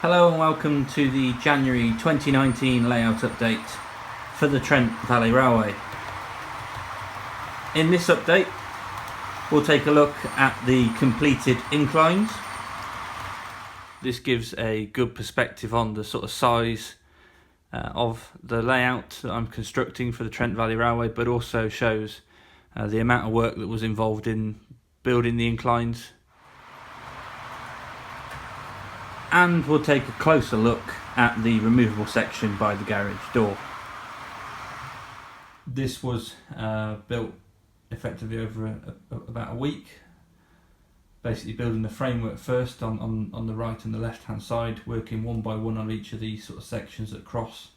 Hello and welcome to the January 2019 layout update for the Trent Valley Railway. In this update we'll take a look at the completed inclines. This gives a good perspective on the sort of size of the layout that I'm constructing for the Trent Valley Railway, but also shows the amount of work that was involved in building the inclines. And we'll take a closer look at the removable section by the garage door. This was built effectively over about a week, basically building the framework first on the right and the left hand side, working one by one on each of these sort of sections that cross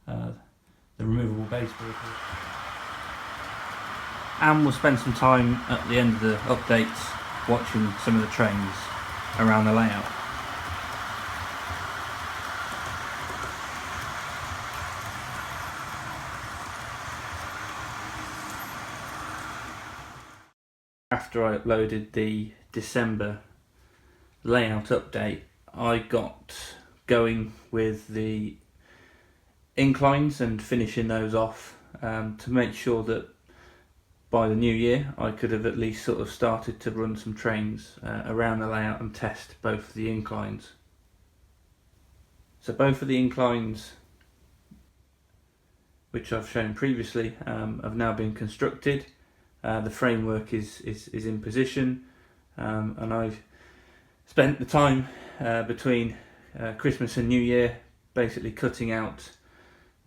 the removable baseboard. And we'll spend some time at the end of the updates watching some of the trains around the layout. After I uploaded the December layout update, I got going with the inclines and finishing those off to make sure that by the new year I could have at least sort of started to run some trains around the layout and test both of the inclines. So both of the inclines, which I've shown previously, have now been constructed. The framework is in position, and I've spent the time between Christmas and New Year basically cutting out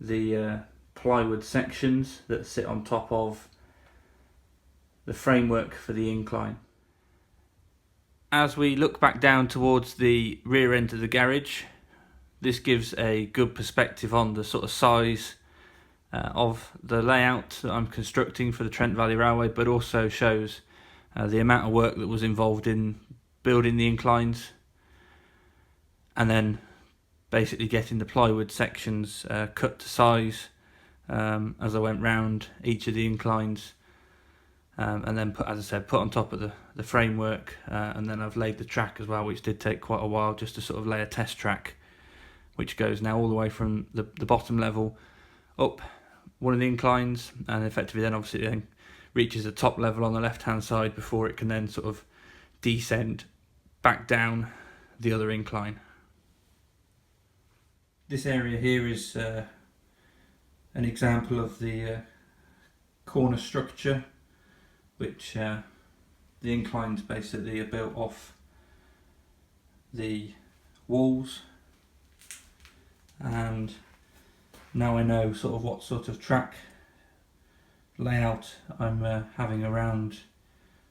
the plywood sections that sit on top of the framework for the incline. As we look back down towards the rear end of the garage, this gives a good perspective on the sort of size of the layout that I'm constructing for the Trent Valley Railway, but also shows the amount of work that was involved in building the inclines and then basically getting the plywood sections cut to size as I went round each of the inclines, and then put on top of the framework, and then I've laid the track as well, which did take quite a while just to sort of lay a test track which goes now all the way from the bottom level up one of the inclines, and effectively then obviously then reaches the top level on the left hand side before it can then sort of descend back down the other incline. This area here is an example of the corner structure, which the inclines basically are built off the walls, and now I know sort of what sort of track layout I'm having around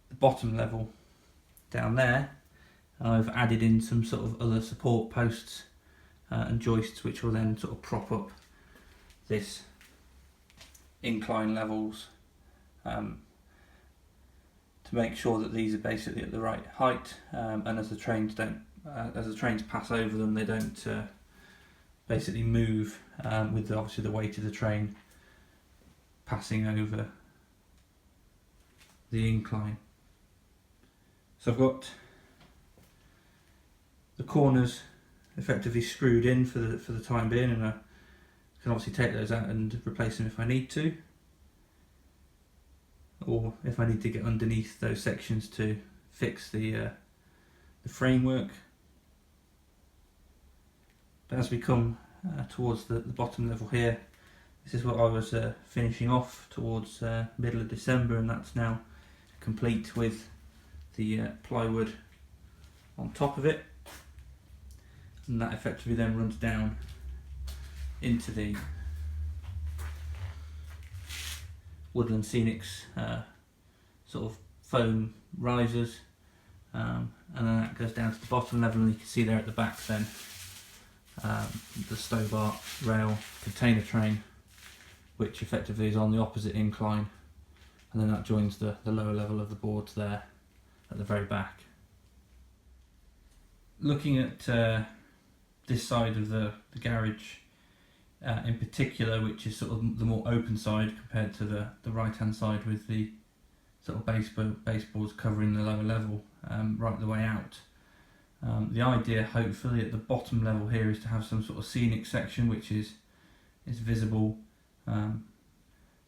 the bottom level down there. I've added in some sort of other support posts and joists which will then sort of prop up this incline levels to make sure that these are basically at the right height, and as the trains pass over them, they don't basically move with obviously the weight of the train passing over the incline. So I've got the corners effectively screwed in for the time being, and I can obviously take those out and replace them if I need to, or if I need to get underneath those sections to fix the framework. But as we come towards the bottom level here, this is what I was finishing off towards middle of December, and that's now complete with the plywood on top of it, and that effectively then runs down into the Woodland Scenics sort of foam risers, and then that goes down to the bottom level, and you can see there at the back then the Stobart rail container train, which effectively is on the opposite incline, and then that joins the lower level of the boards there at the very back. Looking at this side of the garage in particular, which is sort of the more open side compared to the right hand side with the sort of baseboards covering the lower level right the way out, The idea, hopefully, at the bottom level here is to have some sort of scenic section which is visible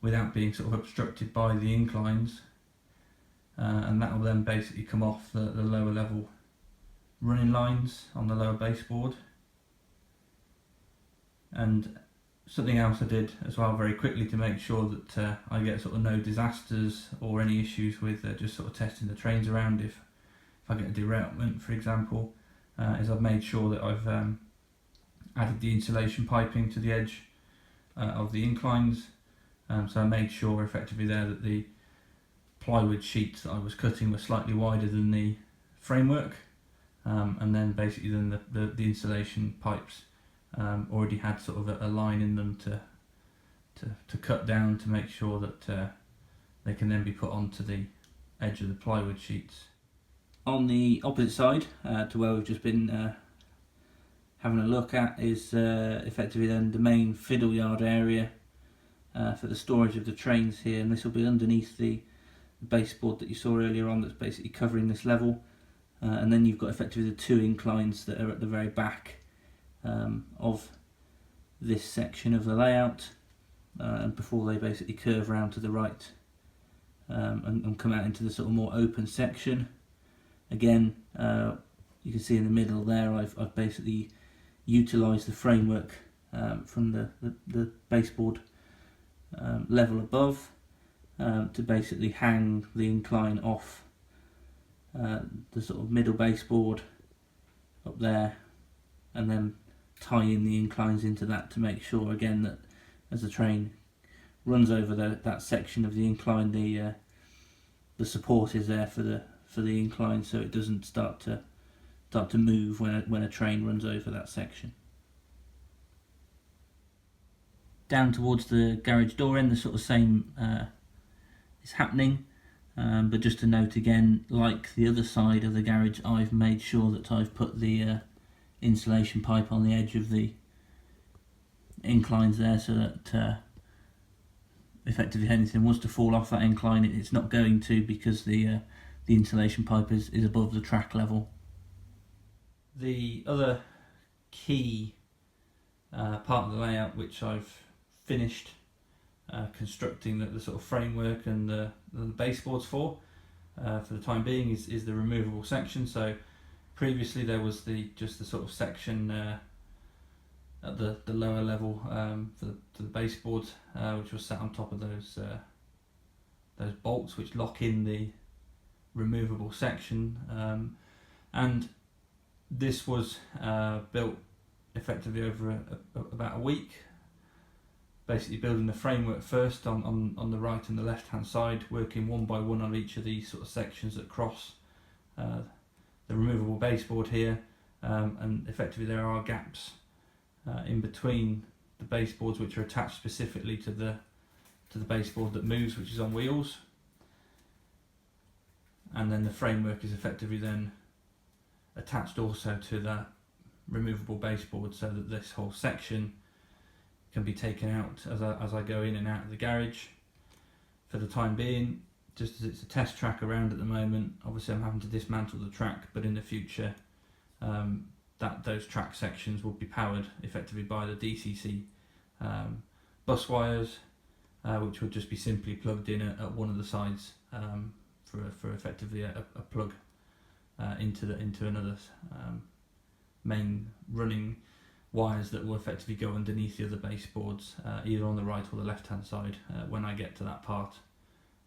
without being sort of obstructed by the inclines, and that will then basically come off the lower level running lines on the lower baseboard. And something else I did as well very quickly to make sure that I get sort of no disasters or any issues with just sort of testing the trains around if I get a derailment, for example, is I've made sure that I've added the insulation piping to the edge of the inclines. So I made sure effectively there that the plywood sheets that I was cutting were slightly wider than the framework, and then basically then the insulation pipes already had sort of a line in them to cut down to make sure that they can then be put onto the edge of the plywood sheets. On the opposite side to where we've just been having a look at is effectively then the main fiddle yard area for the storage of the trains here, and this will be underneath the baseboard that you saw earlier on that's basically covering this level, and then you've got effectively the two inclines that are at the very back of this section of the layout, and before they basically curve around to the right and come out into the sort of more open section. Again, you can see in the middle there I've basically utilised the framework from the baseboard level above to basically hang the incline off the sort of middle baseboard up there, and then tie in the inclines into that to make sure again that as the train runs over that section of the incline, the support is there for the incline, so it doesn't start to move when a train runs over that section. Down towards the garage door end, the sort of same is happening, but just to note again, like the other side of the garage, I've made sure that I've put the insulation pipe on the edge of the inclines there, so that effectively if anything was to fall off that incline, it's not going to, because the insulation pipe is above the track level. The other key part of the layout which I've finished constructing the sort of framework and the baseboards for the time being is the removable section. So previously there was just the sort of section at the lower level for the baseboards, which was sat on top of those bolts which lock in the removable section, and this was built effectively over about a week, basically building the framework first on the right and the left hand side, working one by one on each of these sort of sections that cross the removable baseboard here, and effectively there are gaps in between the baseboards which are attached specifically to the baseboard that moves, which is on wheels, and then the framework is effectively then attached also to that removable baseboard, so that this whole section can be taken out as I go in and out of the garage. For the time being, just as it's a test track around at the moment, obviously I'm having to dismantle the track, but in the future those track sections will be powered effectively by the DCC bus wires, which would just be simply plugged in at one of the sides for effectively a plug into another main running wires that will effectively go underneath the other baseboards, either on the right or the left hand side, when I get to that part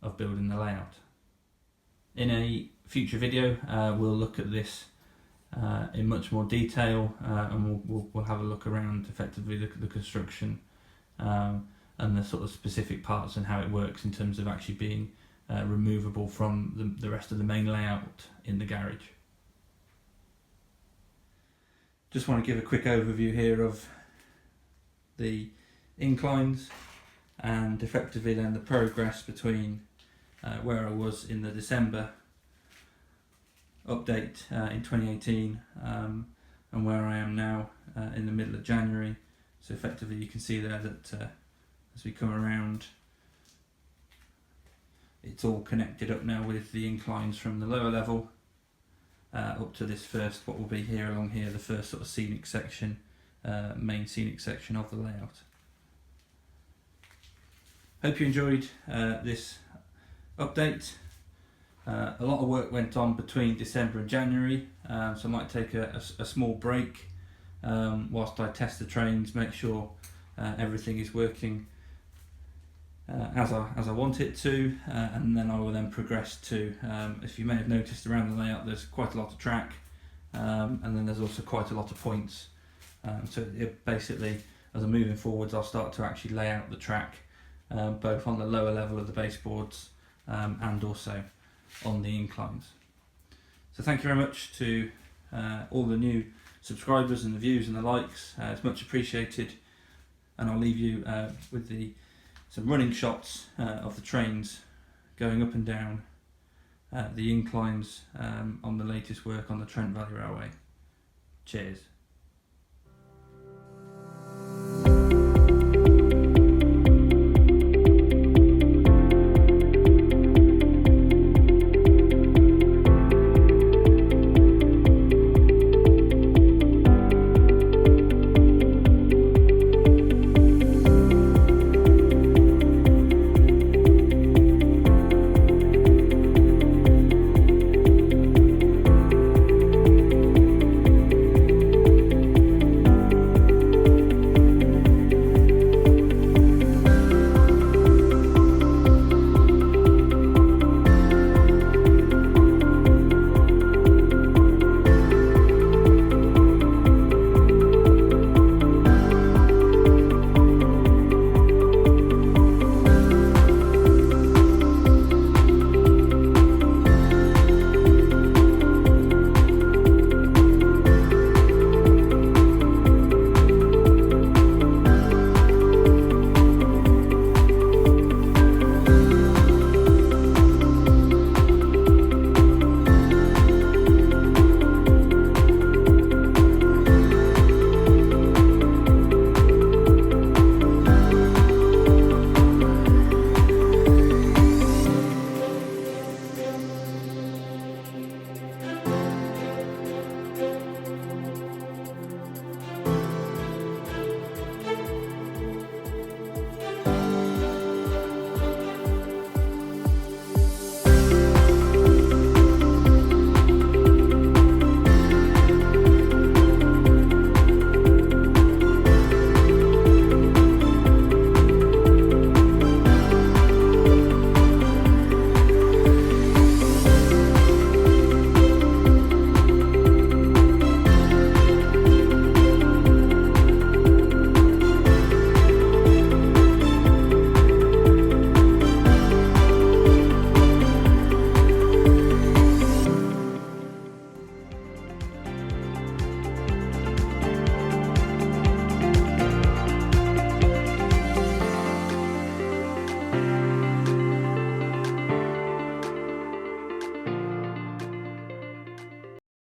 of building the layout. In a future video we'll look at this in much more detail, and we'll have a look around effectively the construction and the sort of specific parts and how it works in terms of actually being removable from the rest of the main layout in the garage. Just want to give a quick overview here of the inclines and effectively then the progress between where I was in the December update in 2018 and where I am now in the middle of January. So effectively you can see there that as we come around, it's all connected up now with the inclines from the lower level, up to this first, what will be here along here, the first sort of scenic section, main scenic section of the layout. Hope you enjoyed this update. A lot of work went on between December and January, so I might take a small break whilst I test the trains, make sure everything is working as I want it to, and then I will then progress to, if you may have noticed around the layout, there's quite a lot of track, and then there's also quite a lot of points. So basically, as I'm moving forwards, I'll start to actually lay out the track, both on the lower level of the baseboards and also on the inclines. So thank you very much to all the new subscribers and the views and the likes. It's much appreciated, and I'll leave you with some running shots of the trains going up and down the inclines on the latest work on the Trent Valley Railway. Cheers.